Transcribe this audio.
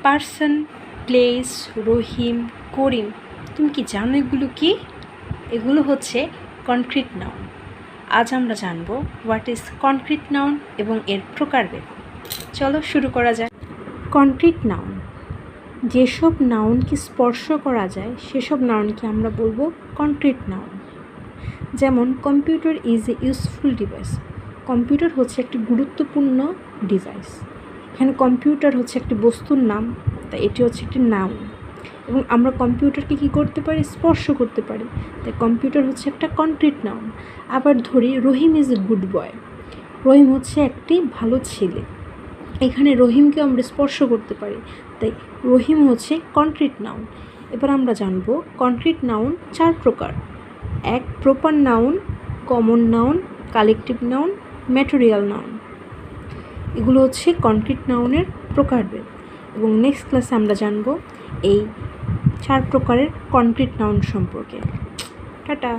Person, place, রহিম, করিম, তুমি কি জানো এগুলো কি? এগুলো হচ্ছে কনক্রিট নাউন। আজ আমরা জানবো হোয়াট ইজ কনক্রিট নাউন এবং এর প্রকারভেদ। চলো শুরু করা যাক। কনক্রিট নাউন, যেসব নাউনকে স্পর্শ করা যায় সেসব নাউনকে আমরা বলবো কনক্রিট নাউন। যেমন computer is a useful device. Computer হচ্ছে একটি গুরুত্বপূর্ণ ডিভাইস। এখানে কম্পিউটার হচ্ছে একটি বস্তুর নাম, তাই এটি হচ্ছে একটি নাউন এবং আমরা কম্পিউটারকে কী করতে পারি? স্পর্শ করতে পারি, তাই কম্পিউটার হচ্ছে একটা কনক্রিট নাউন। আবার ধরি রহিম ইজ এ গুড বয়। রহিম হচ্ছে একটি ভালো ছেলে। এখানে রহিমকে আমরা স্পর্শ করতে পারি, তাই রহিম হচ্ছে কনক্রিট নাউন। এবার আমরা জানব কনক্রিট নাউন 4 প্রকার। এক, proper noun, common noun, collective noun, material noun. এগুলো হচ্ছে কনক্রিট নাউনের প্রকারভেদ এবং নেক্সট ক্লাসে আমরা জানব এই 4 প্রকারের কনক্রিট নাউন সম্পর্কে। টাটা।